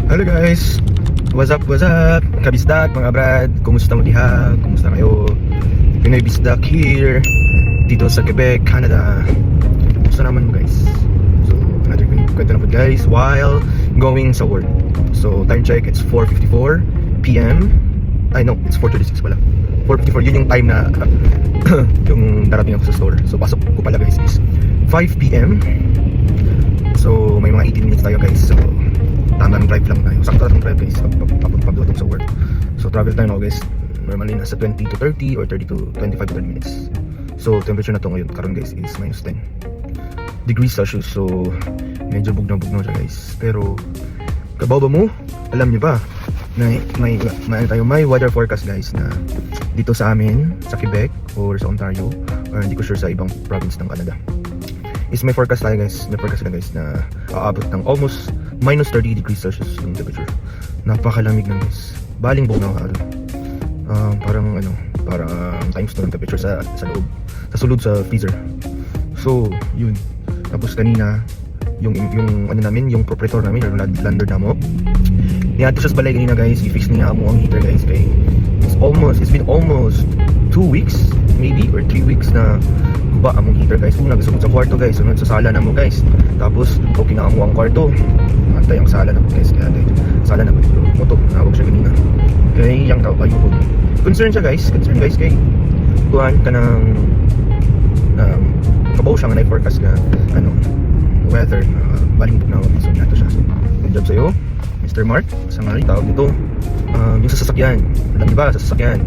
Hello guys! What's up? Kabisdak mga brad, kumusta mo diha? Kumusta kayo? Pinoy Bisdak here dito sa Quebec, Canada. Kumusta naman mo guys? So, another kwento na po guys while going sa work. So, time check, it's 4:54 PM. I know, it's 4:36 pala. 4:54, yun yung time na yung darating ako sa store. So, pasok ko pala guys is 5 PM. So, may mga 18 minutes tayo guys. So, tamang drive lang tayo. Sakto lang drive guys pagdating sa work. So travel time ako guys, normally nasa 20 to 30 or 30 to 25 to 30 minutes. So temperature na to ngayon karon guys is minus 10 degrees Celsius. So medyo bugnaw siya guys. Pero kabaw mo, alam niyo ba na may weather forecast guys na dito sa amin sa Quebec or sa Ontario or hindi ko sure sa ibang province ng Canada is may forecast tayo guys. May forecast sila guys na aabot ng almost minus 30 degrees Celsius yung temperature. Napakalamig na guys. Baling bugnaw ka. Parang times 2 ng temperature sa loob. Sa sulod sa freezer. So, yun. Tapos kanina, yung proprietor namin, yung landlord namo, niyato siya sa balay kanina guys. I-fix niya mo ang heater guys. Kaya it's been almost 2 weeks maybe or 3 weeks na guba among heater guys. Una gusto sa kwarto guys, sunod sa sala na mo guys. Tapos okay na amo ang kwarto. Antay ang sala na mo guys. Kaya sala na mo nawag siya kanina. Kaya yang tao kayo po. Concern guys kay kuhan ka ng kabaw siya nga na-forecast na weather baling bugnaw. So nato siya. So good job sa'yo Mr. Mark. Sa nga tawag dito yung sa sasakyan. Alam niyo ba sa sasakyan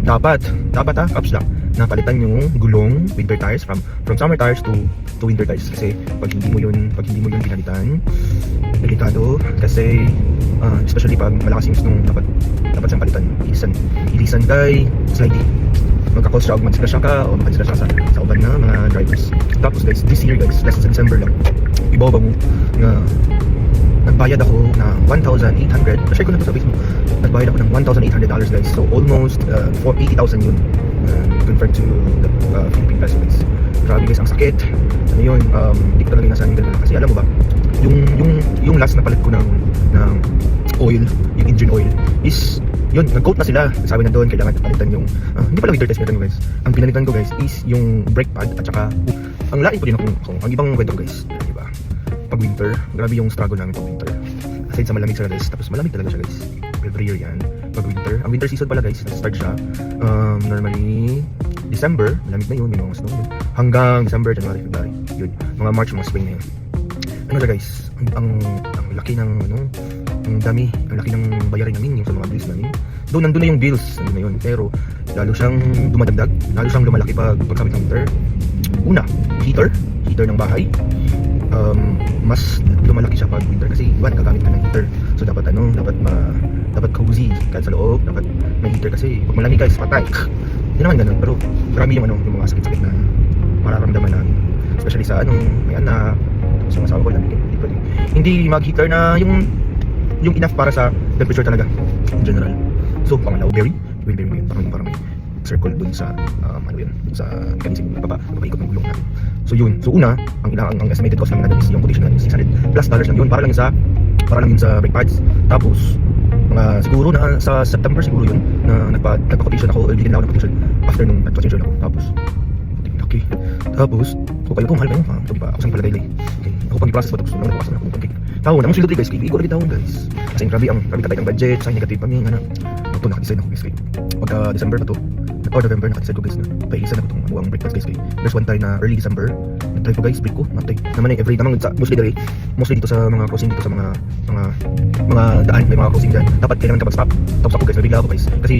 dapat caps lock na palitan yung gulong winter tires from summer tires to winter tires kasi pag hindi mo yun pinalitan delikado kasi especially pag malakas yung snong dapat siyang palitan. Ilisan kay slidey magka-cause siya o magdisgrasya ka o makadisgrasya sa uban na mga drivers. Tapos guys, this year guys, last December lang ibaw ba mo na nagbayad ako ng $1,800. Na-share ko na to sa Facebook. Nagbayad ako ng $1,800 guys. So almost 80,000 yun convert to the Philippine peso guys. Grabe guys, ang sakit. Ano yun, hindi ko talaga nasanin dalawa. Kasi alam mo ba, yung last na palit ko ng oil, yung engine oil is yun, nag-quote na sila. Sabi na doon, kailangan palitan yung hindi pala winter test pinalitan ko guys. Ang pinalitan ko guys is yung brake pad at saka ang lain ko din ako. Ang ibang kwento guys, diba? Pag winter, grabe yung struggle namin pag winter. Aside sa malamig sila guys, tapos malamig talaga siya guys. Every year yan, pag winter. Ang winter season pala guys, nag-start siya normally December, malamig na yun, may mga snow yun. Hanggang December, January, February, yun. Mga March, mga spring na yun. Ano na guys, ang laki ng ang laki ng bayarin namin, yung sa mga bills namin. Doon nandun na yung bills, nandun na yun. Pero lalo siyang dumadagdag, lalo siyang lumalaki pagkabit ng winter. Una, heater ng bahay. Mas lumalaki siya pag winter kasi iwan gagamit ka ng heater. So dapat cozy kahit sa loob, dapat may heater kasi pag malamig guys, patay. Hindi naman ganun, pero marami yung mga sakit-sakit na mararamdaman namin. Especially sa may anak, sa mga asawa ko, hindi mag-heater na yung enough para sa temperature talaga in general. So pangalaw, berry mo yun, parang may circle dun sa sa mechanism ng papaikot ng gulong natin. So yun. So una, ang estimated cost namin natin is yung quotation natin is $600+ lang yun para lang yun sa brake pads. Tapos mga siguro na sa September siguro yun na nagpa-quotation ako, din ako ng quotation after nung nagpa-quotation ako. Okay. Tapos kayo po, mahal kayo. So diba, ako sa pala daily. Okay. Ako pang i-process pa tapos nung nagpakas na ako. Okay. Tawon, ang silod guys, kaya lagi tawon guys. Kasi grabe katay ng budget, sa negative kami, ito nakadesign ako guys. Pagka December pa to, or November, nakadesign ko guys na pailisan ako itong ang breakfast guys. There's one time na early December, nag-try ko guys, break ko, matay. Naman every namang mostly dito sa mga crossing, dito sa mga daan, may mga crossing dyan. Dapat kailangan ka mag-stop. Tapos ako guys, nabigla ako guys. Kasi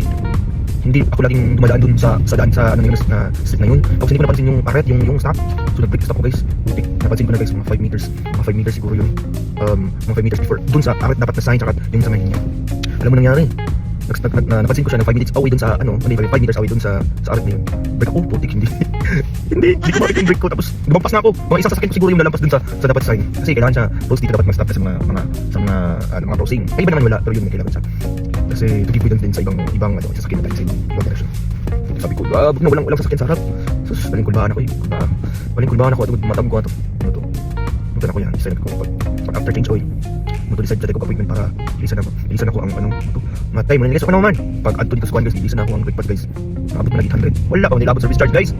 hindi ako laging dumadaan dun sa daan sa na street na yun. Tapos hindi ko napansin yung paret, yung stop. So nag-break stop ko guys. Butik. Napansin ko na guys, mga 5 meters. Mga 5 meters siguro yun. Mga 5 meters before. Dun sa paret dapat na sign, tsaka yung sa may linya. Alam mo nangyari? Napansin ko siya ng 5 minutes away dun sa 5 meters away dun sa aret na yun. Break ako, putik, hindi ko makita yung break ko. Tapos lumampas na ako. Mga isang sasakyan siguro yung nalampas dun sa dapat sign. Kasi kailangan siya, post dito dapat mag-stop sa mga crossing. Ay iba naman wala, pero yun may kailangan siya. Kasi to give evidence din sa ibang sasakyan na tayo sa ibang direction. Sabi ko, walang sasakyan sa harap. Sus, balingkulbahan ako Balingkulbahan ako at matam ko ito. Punta na ko yan, design ko pag after change oil. to decide sa take appointment para bilisan ako ang ano ito. Matay mo na guys. Ano man? Pag add to dito sa kuan guys, bilisan ako ang breakfast guys. Abot mo na 800. Wala ka nilabot service charge guys.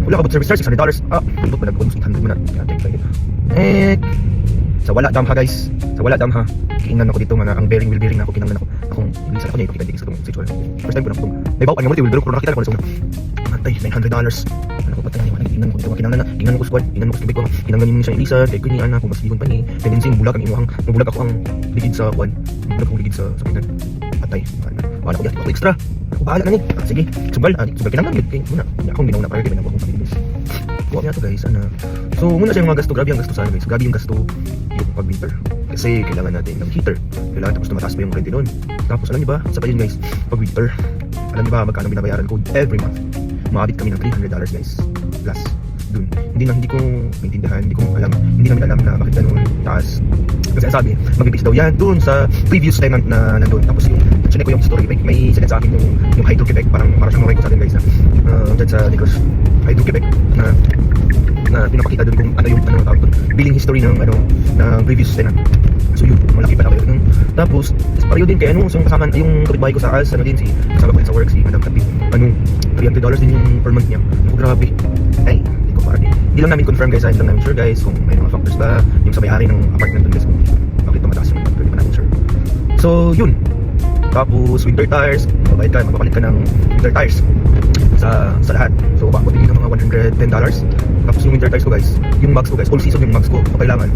Wala ka ba service charge $600? Abot mo na almost 800 mo na. Sa wala dam ha guys. Sa wala dam ha. Kiingnan ako dito nga ang bearing wheel bearing na ako kinanglan ako. Akong bilisan ako niya ipakita din sa itong sexual. First time ko na itong naibaw ang wheel bearing ko nakita ko na sa una. Matay $900. Ano ko ba tayo kinanglan ko dito kinanglan ko squad kinanglan ko sa big ko kinanglan niyo siya Elisa kay kun ni ana kung mas ligon pa ni tendency bulag ang imuhang bulag ako ang ligid sa kuan bulag ako ligid sa pinan patay wala ko ako extra ako bahala na ni sige sugal kinanglan gid kay muna akong ginauna para kay ako sa Pilipinas buwa niya to guys ana so muna siya yung mga gasto grabe ang gasto sana guys grabe yung gasto yung pag winter kasi kailangan natin ng heater kailangan tapos tumataas pa yung rente doon tapos alam niyo ba sa pa yun guys pag winter alam niyo ba magkano binabayaran ko every month maabot kami ng $300 guys plus dun hindi ko maintindihan hindi namin alam na bakit ganun taas kasi ang sabi mag-base daw yan dun sa previous tenant na nandun tapos yung chinek ko yung story may sinet sa akin yung Hydro Quebec parang siyang moray ko sa atin guys dyan sa Negros Hydro Quebec na pinapakita dun kung ano yung tawag dun billing history ng previous tenant so yun malaki pala kayo tapos pareho din kay so kasama yung kapitbahay ko sa ALS din si kasama ko din sa work si Madam Katip $300 din yung per month niya grabe ay hindi ko parang hindi lang namin confirm guys hindi lang namin sure guys kung may mga factors ba yung sa may-ari ng apartment dun guys kung bakit tumataas yung factor hindi pa namin sure so yun tapos winter tires magpapalit ka ng winter tires sa lahat so bakit din ng mga $110 tapos yung winter tires ko guys yung mags ko guys all season yung mags ko so kailangan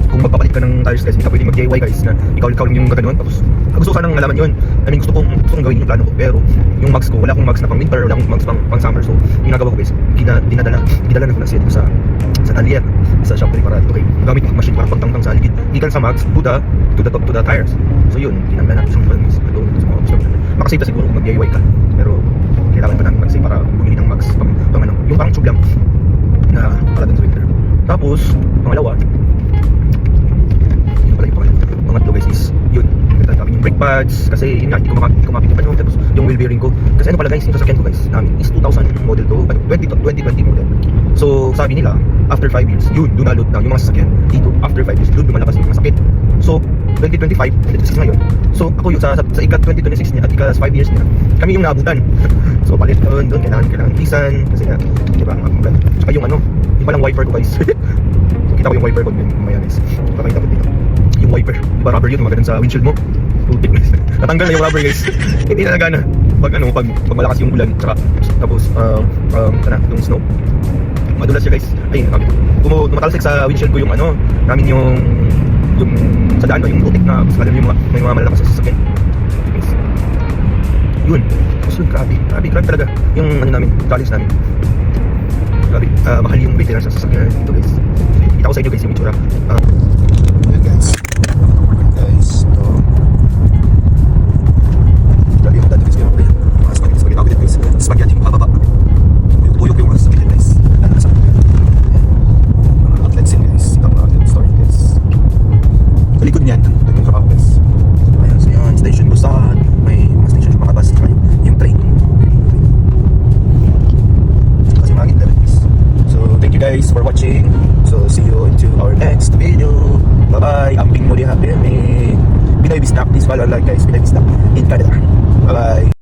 kung magpapalit ka ng tires guys hindi ka pwede mag-DIY guys na ikaw lang yung ganoon tapos gusto ko sanang malaman yun I mean gusto kong gawin yung plano ko pero yung mags ko wala akong mags na pang winter wala akong mags pang summer so yung nagawa ko guys dinadala na ko na siya dito sa Talier sa shop para ito kayo gamit yung machine para pagtangtang sa aligid gikan sa mags to the tires so yun tinanggal natin yung guys makasave na siguro kung mag-DIY ka pero kailangan pa namin mag-save para bumili ng mags pang yung parang tube lang na para dun sa winter tapos pangalawa pangatlo guys is yun yung brake pads kasi yun nga hindi ko makapit pa yun tapos yung wheel bearing ko kasi ano pala guys yung sasakyan ko guys namin is 2000 model to 2020 model so sabi nila after 5 years yun doon na load down yung mga sasakyan dito after 5 years doon lumalakas yung mga sakit so 2025 2026 ngayon so ako yung sa ikat 2026 niya at ikat 5 years niya kami yung naabutan so palit doon kailangan ilisan kasi nga diba saka yung yung palang wiper ko guys kita ko yung wiper ko mamaya guys pakita ko dito yung wiper diba rubber yun magandang sa windshield mo natanggal na yung rubber guys hindi na nagana pag malakas yung ulan saka tapos yung snow madulas siya guys ay tumatalsik sa windshield ko yung namin yung sa daan yung putik na mas alam yung may mga malalakas sa sasakyan guys yun tapos yun grabe talaga yung namin challenge namin grabe mahal yung maintenance sa sasakyan ito guys kita ko sa inyo guys yung itsura guys ito grabe yung dati guys mga spaghetti ako din guys spaghetti yung bababa tuyok yung mga spaghetti guys sa mga outlets yun guys ito mga outlet store guys sa likod niyan ito yung trabaho guys ayan so yun station Busan may mga station yung mga bus yung train kasi mga gitna guys so thank you guys for watching so see you into our next video bye bye amping muli happy Pinoy Bisnak please follow like guys Pinoy Bisnak in Canada bye bye